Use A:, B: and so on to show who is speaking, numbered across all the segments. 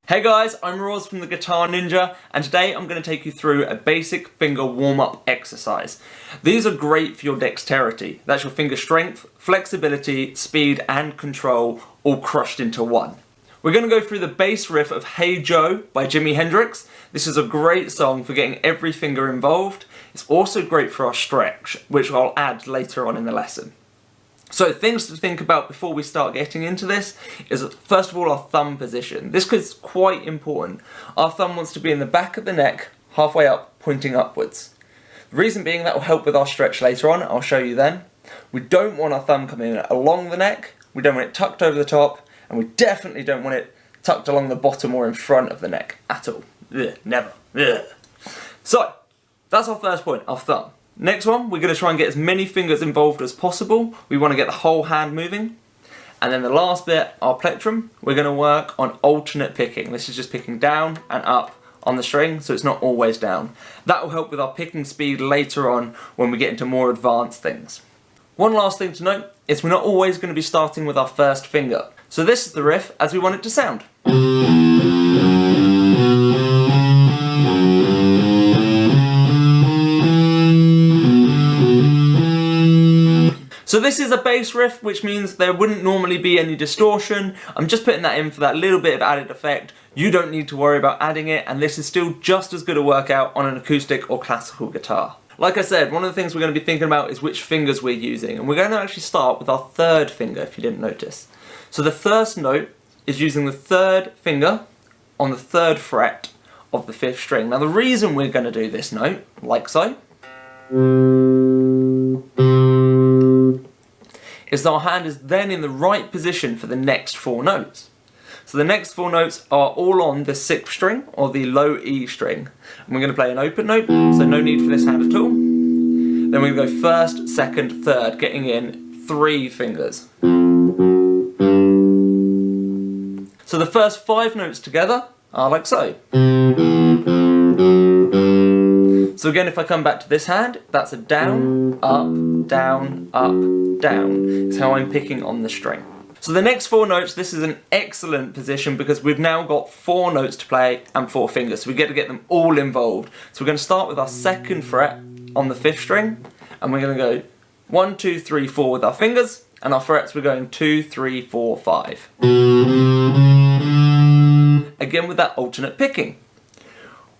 A: Hey guys, I'm Rorz from the Guitar Ninja, and today I'm going to take you through a basic finger warm-up exercise. These are great for your dexterity. That's your finger strength, flexibility, speed and control all crushed into one. We're going to go through the bass riff of Hey Joe by Jimi Hendrix. This is a great song for getting every finger involved. It's also great for our stretch, which I'll add later on in the lesson. So things to think about before we start getting into this is, first of all, our thumb position. This is quite important. Our thumb wants to be in the back of the neck, halfway up, pointing upwards. The reason being that will help with our stretch later on, I'll show you then. We don't want our thumb coming along the neck, we don't want it tucked over the top, and we definitely don't want it tucked along the bottom or in front of the neck at all. Ugh, never. Ugh. So, that's our first point, our thumb. Next one, we're going to try and get as many fingers involved as possible. We want to get the whole hand moving. And then the last bit, our plectrum, we're going to work on alternate picking. This is just picking down and up on the string, so it's not always down. That will help with our picking speed later on when we get into more advanced things. One last thing to note is we're not always going to be starting with our first finger. So this is the riff as we want it to sound. So this is a bass riff, which means there wouldn't normally be any distortion. I'm just putting that in for that little bit of added effect. You don't need to worry about adding it, and this is still just as good a workout on an acoustic or classical guitar. Like I said, one of the things we're going to be thinking about is which fingers we're using, and we're going to actually start with our third finger, if you didn't notice. So the first note is using the third finger on the third fret of the fifth string. Now the reason we're going to do this note, like so, is that our hand is then in the right position for the next four notes. So the next four notes are all on the sixth string, or the low E string. And we're going to play an open note, so no need for this hand at all. Then we're going to go first, second, third, getting in three fingers. So the first five notes together are like so. So again, if I come back to this hand, that's a down, up, down, up, down. It's how I'm picking on the string. So the next four notes, this is an excellent position because we've now got four notes to play and four fingers. So we get to get them all involved. So we're going to start with our second fret on the fifth string, and we're going to go 1, 2, 3, 4 with our fingers, and our frets we're going 2, 3, 4, 5. Again with that alternate picking.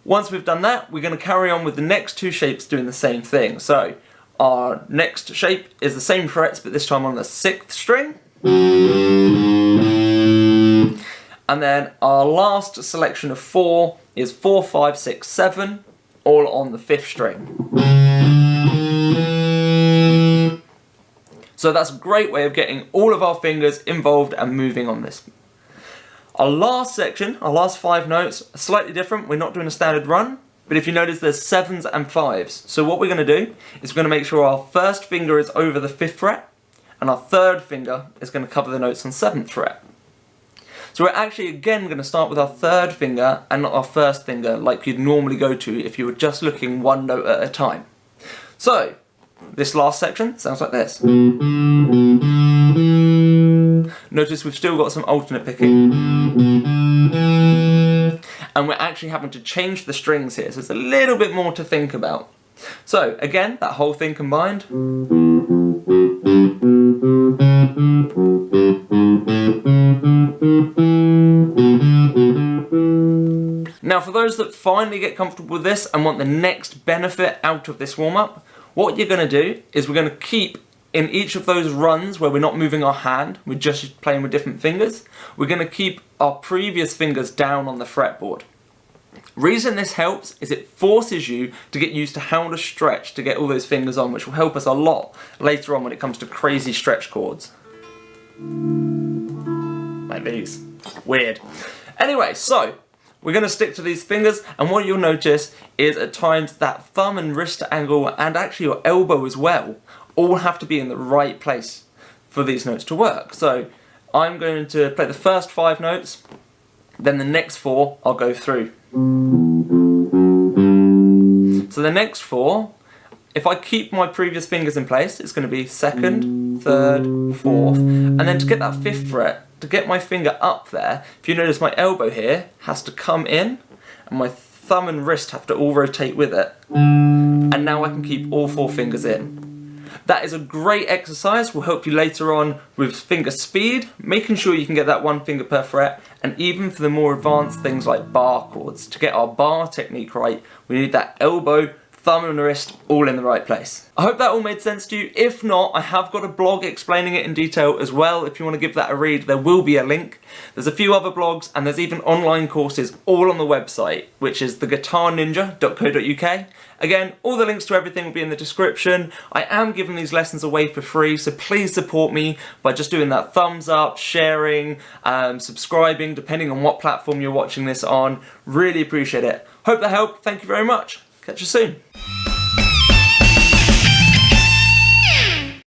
A: Once we've done that, we're going to carry on with the next two shapes doing the same thing. So our next shape is the same frets, but this time on the sixth string. And then our last selection of four is 4, 5, 6, 7, all on the fifth string. So that's a great way of getting all of our fingers involved and moving on this. Our last section, our last five notes, are slightly different. We're not doing a standard run, but if you notice there's sevens and fives. So what we're going to do is we're going to make sure our first finger is over the fifth fret, and our third finger is going to cover the notes on seventh fret. So we're actually again going to start with our third finger and not our first finger like you'd normally go to if you were just looking one note at a time. So this last section sounds like this. Notice we've still got some alternate picking. And we're actually having to change the strings here, so it's a little bit more to think about. So again, that whole thing combined. Now for those that finally get comfortable with this and want the next benefit out of this warm-up, what you're going to do is we're going to keep in each of those runs where we're not moving our hand, we're just playing with different fingers, we're going to keep our previous fingers down on the fretboard. Reason this helps is it forces you to get used to how to stretch to get all those fingers on, which will help us a lot later on when it comes to crazy stretch chords. Like these. Weird. Anyway, so we're going to stick to these fingers, and what you'll notice is at times that thumb and wrist angle, and actually your elbow as well, all have to be in the right place for these notes to work. So I'm going to play the first five notes, then the next four I'll go through. So the next four, if I keep my previous fingers in place, it's going to be second, third, fourth, and then to get that fifth fret to get my finger up there, if you notice my elbow here has to come in and my thumb and wrist have to all rotate with it. And now I can keep all 4 fingers in. That is a great exercise, will help you later on with finger speed, making sure you can get that 1 finger per fret, and even for the more advanced things like bar chords. To get our bar technique right, we need that elbow, thumb and wrist all in the right place. I hope that all made sense to you. If not, I have got a blog explaining it in detail as well. If you want to give that a read, there will be a link. There's a few other blogs and there's even online courses all on the website, which is theguitarninja.co.uk. Again, all the links to everything will be in the description. I am giving these lessons away for free, so please support me by just doing that thumbs up, sharing, subscribing, depending on what platform you're watching this on. Really appreciate it. Hope that helped. Thank you very much. Catch you soon.